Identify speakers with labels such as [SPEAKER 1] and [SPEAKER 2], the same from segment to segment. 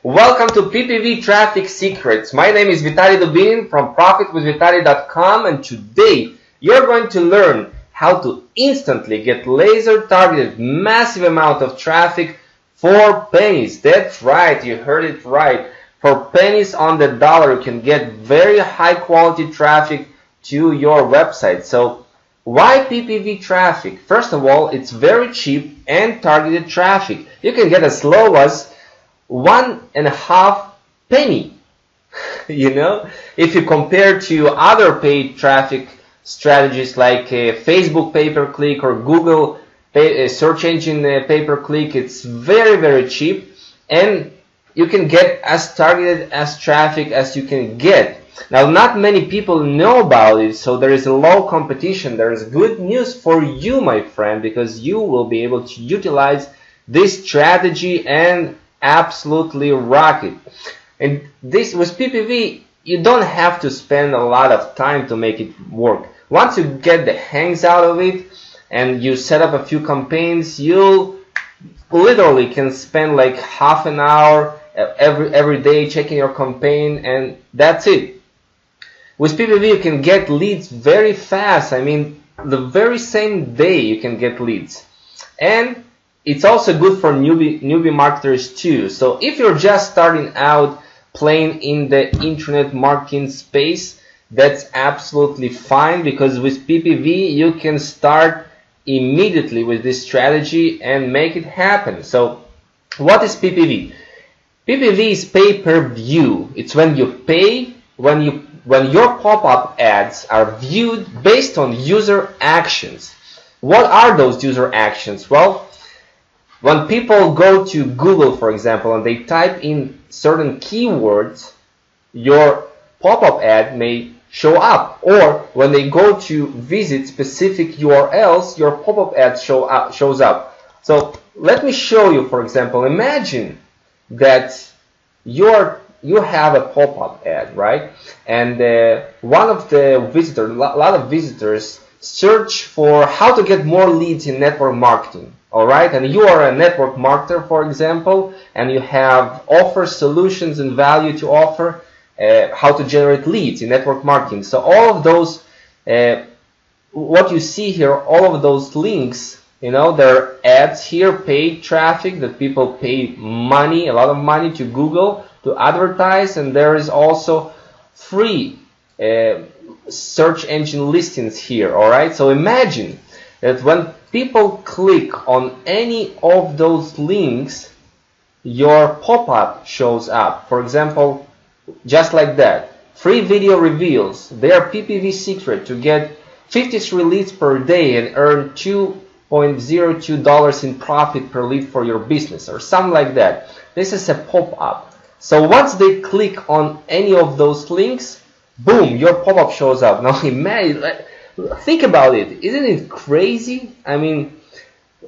[SPEAKER 1] Welcome to PPV Traffic Secrets. My name is Vitaliy Dubinin from ProfitWithVitaliy.com, and today you're going to learn how to instantly get laser targeted massive amount of traffic for pennies. That's right, you heard it right. For pennies on the dollar, you can get very high quality traffic to your website. So why PPV traffic? First of all, it's very cheap and targeted traffic. You can get as low as 1.5 penny. You know, if you compare to other paid traffic strategies like Facebook pay-per-click or Google search engine pay-per-click, it's very cheap, and you can get as targeted as traffic as you can get. Now, not many people know about it, so there is a low competition. There is good news for you, my friend, because you will be able to utilize this strategy and absolutely rock it. And this with PPV, you don't have to spend a lot of time to make it work. Once you get the hangs out of it and you set up a few campaigns, you literally can spend like half an hour every day checking your campaign, and that's it. With PPV, you can get leads very fast. I mean, the very same day you can get leads. And it's also good for newbie marketers too. So if you're just starting out playing in the internet marketing space, that's absolutely fine, because with PPV you can start immediately with this strategy and make it happen. So what is PPV? PPV is pay-per-view. It's when you pay, when your pop-up ads are viewed based on user actions. What are those user actions? Well, when people go to Google, for example, and they type in certain keywords, your pop-up ad may show up. Or when they go to visit specific URLs, your pop-up ad shows up. So let me show you, for example, imagine that you have a pop-up ad, right? And one of the visitors, a lot of visitors search for how to get more leads in network marketing. All right, and you are a network marketer, for example, and you have offers, solutions, and value to offer, how to generate leads in network marketing. So all of those, what you see here, all of those links, you know, there are ads here, paid traffic that people pay money, a lot of money to Google to advertise, and there is also free search engine listings here. All right, so imagine that when people click on any of those links, your pop-up shows up. For example, just like that. Free video reveals. They are PPV secret to get 53 leads per day and earn $2.02 in profit per lead for your business, or something like that. This is a pop-up. So once they click on any of those links, boom, your pop-up shows up. Now imagine, think about it. Isn't it crazy? I mean,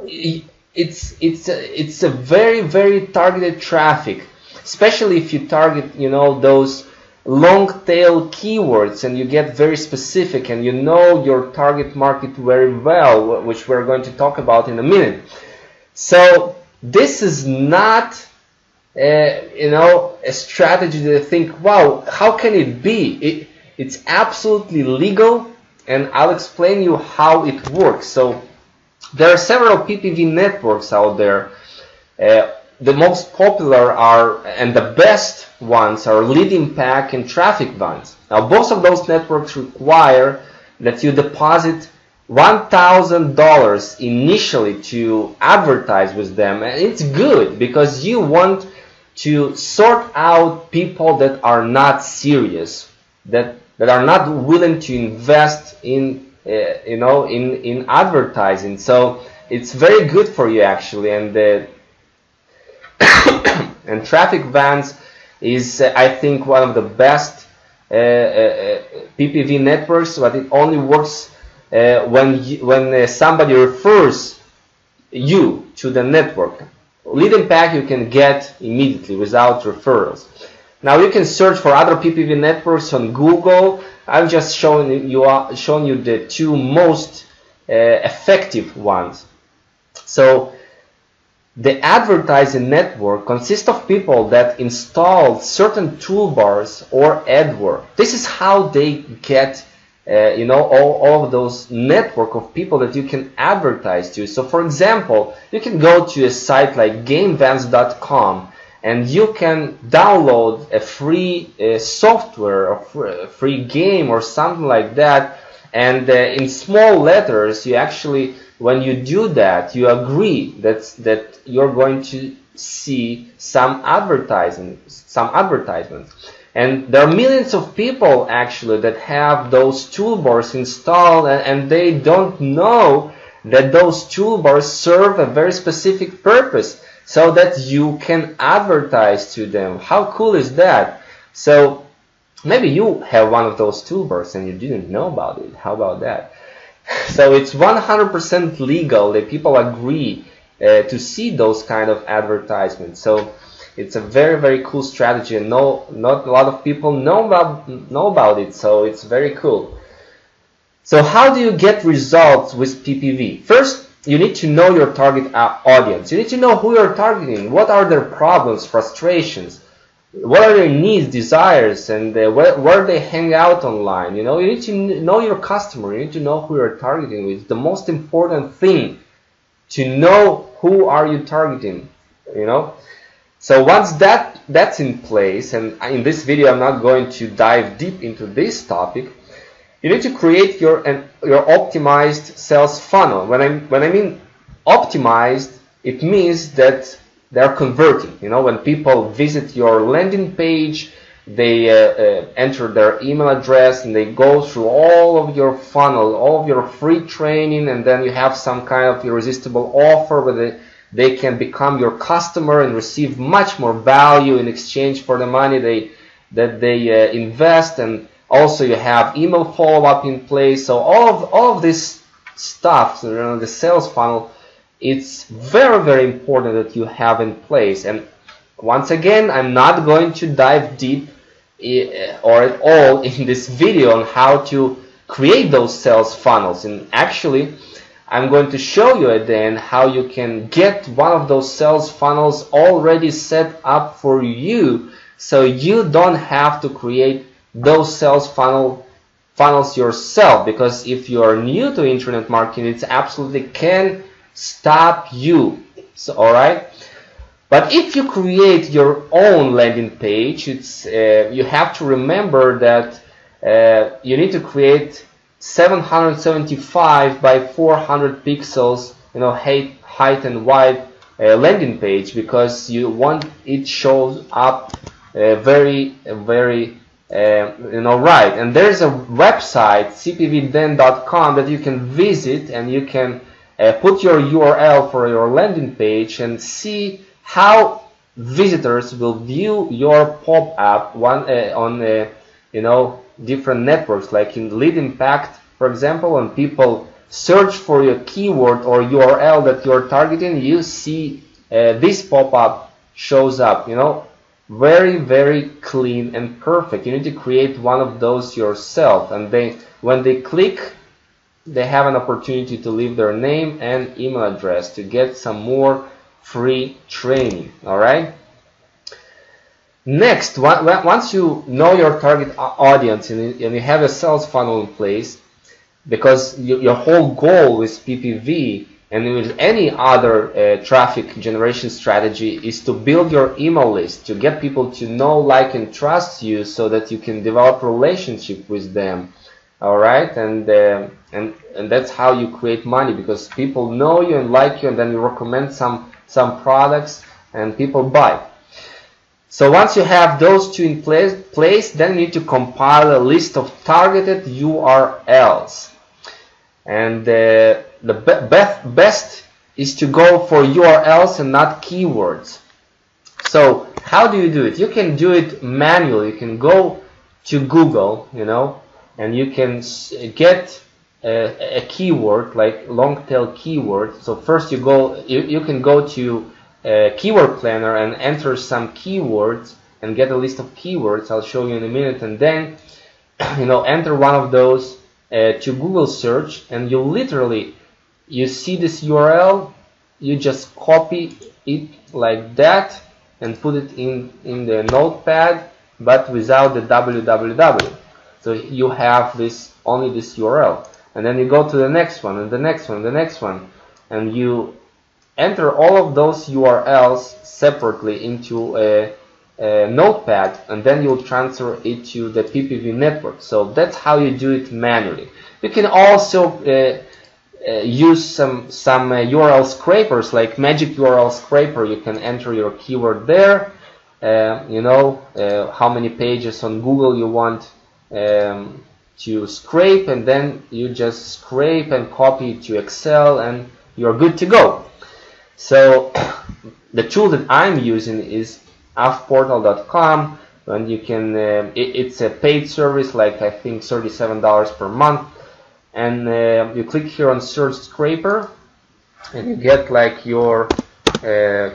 [SPEAKER 1] it's a very targeted traffic, especially if you target, you know, those long tail keywords and you get very specific and you know your target market very well, which we're going to talk about in a minute. So this is not you know, a strategy that I think, wow, how can it be? It's absolutely legal, and I'll explain you how it works. So there are several PPV networks out there. The most popular are, and the best ones are, leadImpact and Traffic Vance. Now both of those networks require that you deposit $1,000 initially to advertise with them, and it's good because you want to sort out people that are not serious, that are not willing to invest in you know, in advertising. So it's very good for you actually. And and Traffic Vance is I think one of the best PPV networks, but it only works when somebody refers you to the network. leadImpact you can get immediately without referrals. Now you can search for other PPV networks on Google. I've just shown you the two most effective ones. So The advertising network consists of people that install certain toolbars or AdWords. This is how they get all of those network of people that you can advertise to. So for example, you can go to a site like GameVance.com and you can download a free software or a free game or something like that, and in small letters you actually, when you do that, you agree that you're going to see some advertisements. And there are millions of people actually that have those toolbars installed, and they don't know that those toolbars serve a very specific purpose so that you can advertise to them. How cool is that? So maybe you have one of those toolbars and you didn't know about it. How about that? So it's 100% legal that people agree to see those kind of advertisements. So it's a very, very cool strategy, and not a lot of people know about it, so it's very cool. So how do you get results with PPV? First, you need to know your target audience. You need to know who you're targeting. What are their problems, frustrations? What are their needs, desires, and where they hang out online? You need to know your customer. You need to know who you're targeting with. The most important thing, to know who are you targeting, So once that's in place, and in this video I'm not going to dive deep into this topic, you need to create your optimized sales funnel. When I mean optimized, it means that they're converting. When people visit your landing page, they enter their email address and they go through all of your funnel, all of your free training, and then you have some kind of irresistible offer where they can become your customer and receive much more value in exchange for the money that they invest. And also you have email follow-up in place. So all of this stuff, the sales funnel, it's very, very important that you have in place. And once again, I'm not going to dive deep or at all in this video on how to create those sales funnels. And actually, I'm going to show you at the end how you can get one of those sales funnels already set up for you, so you don't have to create those sales funnels yourself. Because if you are new to internet marketing, it absolutely can stop you. So, all right. But if you create your own landing page, you have to remember that you need to create 775 by 400 pixels, height and wide landing page, because you want it shows up very, very right. And there's a website, cpvden.com, that you can visit, and you can put your URL for your landing page and see how visitors will view your pop-up on different networks, like in leadImpact, for example. When people search for your keyword or URL that you're targeting, you see this pop-up shows up, very, very clean and perfect. You need to create one of those yourself, and when they click, they have an opportunity to leave their name and email address to get some more free training. All right. Next, once you know your target audience and you have a sales funnel in place, because your whole goal with PPV and with any other traffic generation strategy is to build your email list, to get people to know, like, and trust you, so that you can develop a relationship with them. All right, and that's how you create money, because people know you and like you, and then you recommend some products and people buy. So once you have those two in place, then you need to compile a list of targeted URLs. And the best is to go for URLs and not keywords. So how do you do it? You can do it manually. You can go to Google, and you can get a keyword, like long tail keyword. So first you can go to Keyword Planner and enter some keywords and get a list of keywords. I'll show you in a minute. And then enter one of those to Google search, and you see this URL, you just copy it like that and put it in the notepad, but without the www. So you have this only this URL, and then you go to the next one and the next one and the next one, and you enter all of those URLs separately into a notepad, and then you'll transfer it to the PPV network. So that's how you do it manually. You can also use some URL scrapers like Magic URL Scraper. You can enter your keyword there, how many pages on Google you want to scrape, and then you just scrape and copy it to Excel and you're good to go. So the tool that I'm using is afportal.com, and you can it's a paid service, like I think $37 per month, and you click here on Search Scraper and you get like your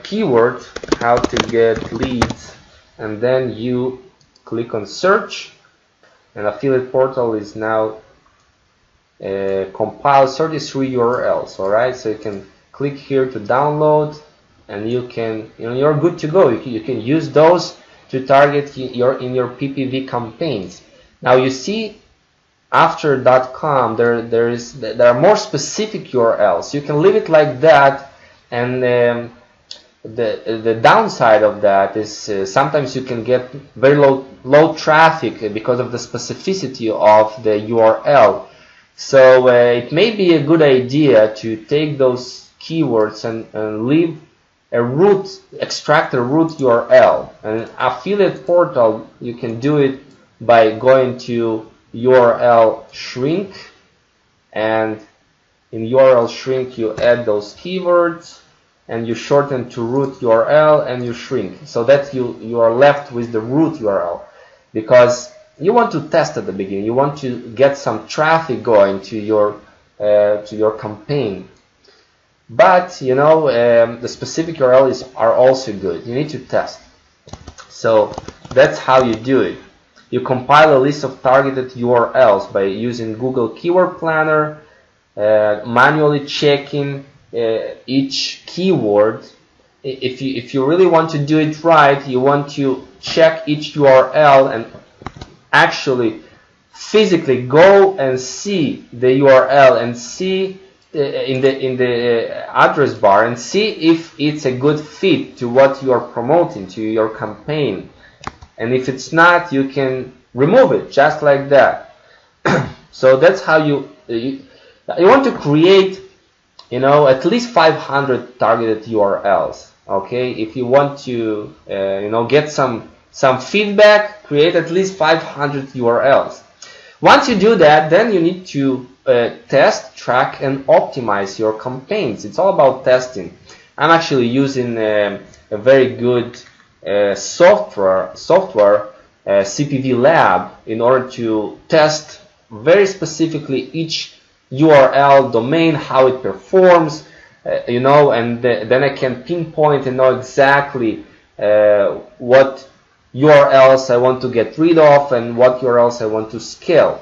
[SPEAKER 1] keyword, how to get leads, and then you click on search, and Affiliate Portal is now compiled 33 URLs. Alright, so you can click here to download, and you can, you're good to go. You can use those to target in your PPV campaigns. Now you see after .com there are more specific URLs. You can leave it like that, and the downside of that is sometimes you can get very low traffic because of the specificity of the URL. So it may be a good idea to take those keywords and leave a root, extract a root URL. And Affiliate Portal, you can do it by going to URL shrink, and in URL shrink you add those keywords and you shorten to root URL and you shrink, so that you are left with the root URL, because you want to test at the beginning. You want to get some traffic going to your campaign. But the specific URLs are also good. You need to test. So that's how you do it. You compile a list of targeted URLs by using Google Keyword Planner, manually checking each keyword. If you really want to do it right, you want to check each URL and actually physically go and see the URL and see in the address bar and see if it's a good fit to what you are promoting, to your campaign. And if it's not, you can remove it just like that. So that's how you want to create, at least 500 targeted URLs. Okay, if you want to, get some feedback, create at least 500 URLs. Once you do that, then you need to test, track, and optimize your campaigns. It's all about testing. I'm actually using a very good software, CPV Lab, in order to test very specifically each URL domain, how it performs, and then I can pinpoint and know exactly what URLs I want to get rid of and what URLs I want to scale.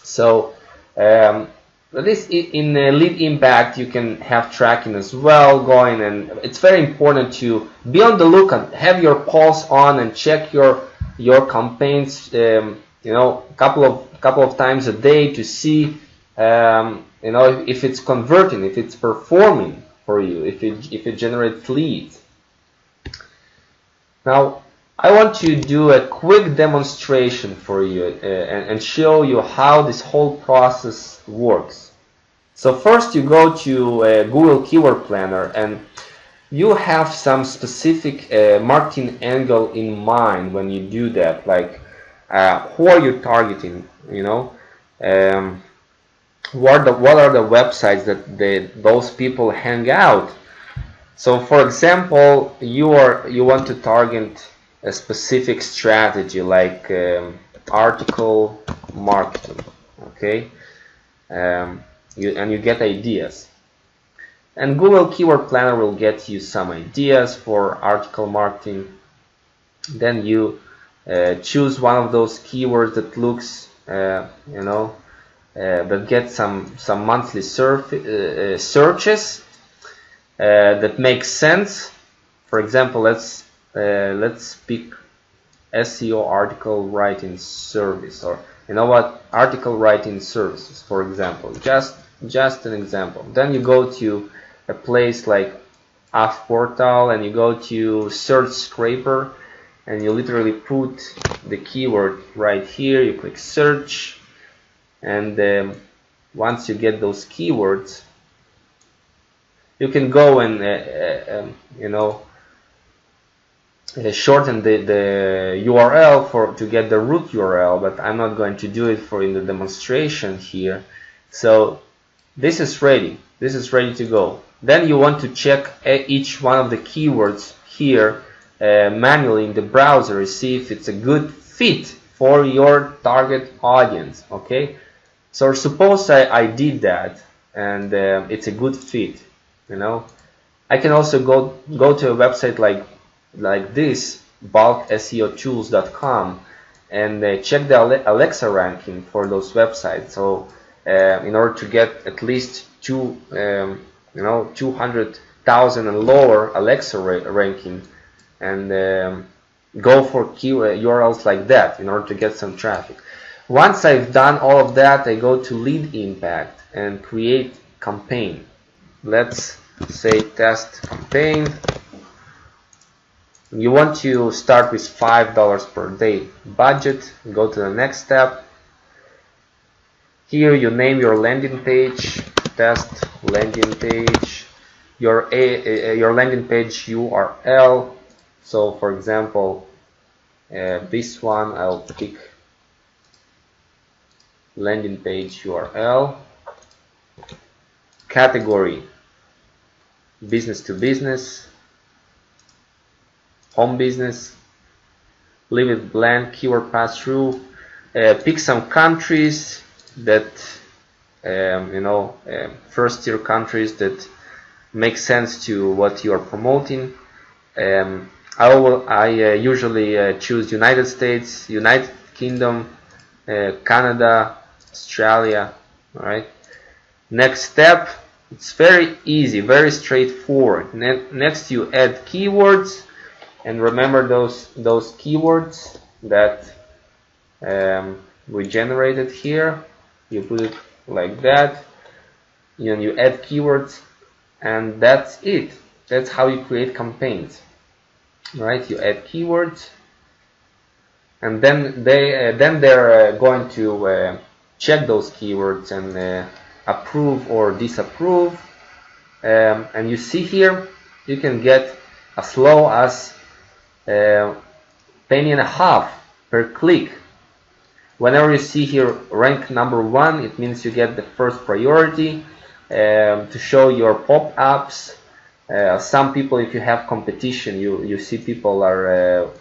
[SPEAKER 1] So this in leadImpact you can have tracking as well going, and it's very important to be on the lookout, have your pulse on, and check your campaigns couple of times a day to see if it's converting, if it's performing for you, if it generates leads. Now I want to do a quick demonstration for you and show you how this whole process works. So first you go to Google Keyword Planner, and you have some specific marketing angle in mind when you do that, like who are you targeting, what are the websites that those people hang out. So for example, you want to target a specific strategy like article marketing, okay, you get ideas, and Google Keyword Planner will get you some ideas for article marketing. Then you choose one of those keywords that looks that get some monthly searches that makes sense For example, let's pick SEO article writing service, or you know what, article writing services, for example, just an example. Then you go to a place like Off Portal and you go to search scraper and you literally put the keyword right here. You click search, and once you get those keywords, you can go and shorten the URL to get the root URL, but I'm not going to do it in the demonstration here. So this is ready. This is ready to go. Then you want to check each one of the keywords here manually in the browser, see if it's a good fit for your target audience. Okay, so suppose I did that and it's a good fit. I can also go to a website like this, bulkseotools.com, and check the Alexa ranking for those websites. So in order to get at least 200,000 and lower Alexa ranking, and go for keyword URLs like that in order to get some traffic. Once I've done all of that, I go to leadImpact and create campaign. Let's say test campaign. You want to start with $5 per day budget. Go to the next step. Here you name your landing page, test landing page, your landing page URL. So for example, this one I'll pick landing page URL. Category, business to business, home business. Leave it blank, keyword pass through. Pick some countries that first tier countries that make sense to what you are promoting. I usually choose United States, United Kingdom, Canada, Australia. All right. Next step, it's very easy, very straightforward. Next you add keywords, and remember those keywords that we generated here. You put it like that, and you add keywords, and that's it. That's how you create campaigns. Right? You add keywords, and then they're going to check those keywords and approve or disapprove. And you see here, you can get as low as $1.50 per click. Whenever you see here rank number 1, it means you get the first priority to show your pop-ups. Some people, if you have competition, you see people are,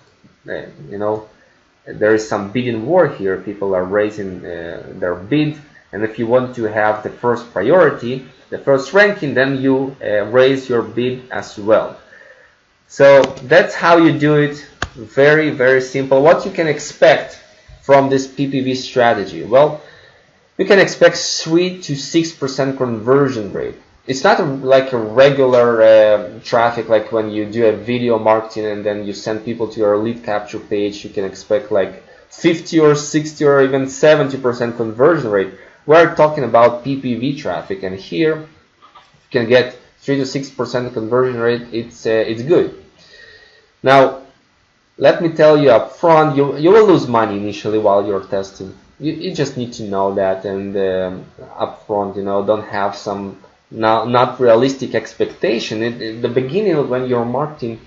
[SPEAKER 1] there is some bidding war here. People are raising their bid, and if you want to have the first priority, the first ranking, then you raise your bid as well. So that's how you do it. Very, very simple. What you can expect from this PPV strategy? Well, you can expect 3 to 6% conversion rate. It's not like a regular traffic, like when you do a video marketing and then you send people to your lead capture page. You can expect like 50 or 60 or even 70% conversion rate. We're talking about PPV traffic, and here you can get 3 to 6% conversion rate. It's good. Now, let me tell you up front, you will lose money initially while you're testing. You just need to know that, and up front, don't have some not realistic expectation. In the beginning, when you're marketing,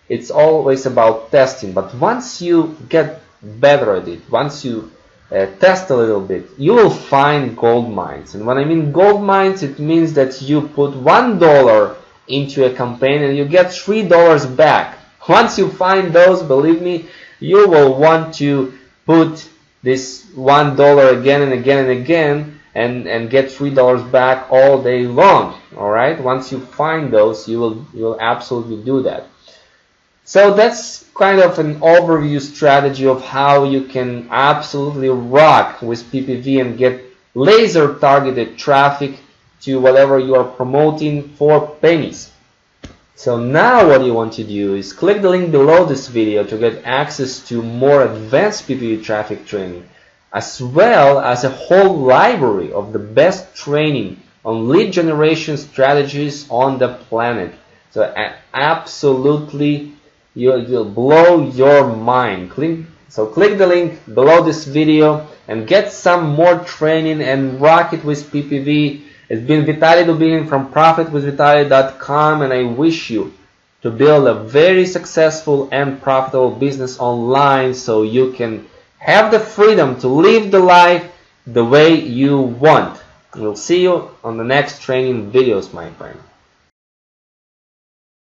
[SPEAKER 1] it's always about testing. But once you get better at it, once you test a little bit, you will find gold mines. And when I mean gold mines, it means that you put $1 into a campaign and you get $3 back. Once you find those, believe me, you will want to put this $1 again and again and again, and get $3 back all day long. All right. Once you find those, you will absolutely do that. So that's kind of an overview strategy of how you can absolutely rock with PPV and get laser targeted traffic to whatever you are promoting for pennies. So now what you want to do is click the link below this video to get access to more advanced PPV traffic training, as well as a whole library of the best training on lead generation strategies on the planet. So absolutely, you'll blow your mind. Click the link below this video and get some more training and rock it with PPV. It's been Vitaliy Dubinin from ProfitWithVitaliy.com, and I wish you to build a very successful and profitable business online so you can have the freedom to live the life the way you want. We'll see you on the next training videos, my friend.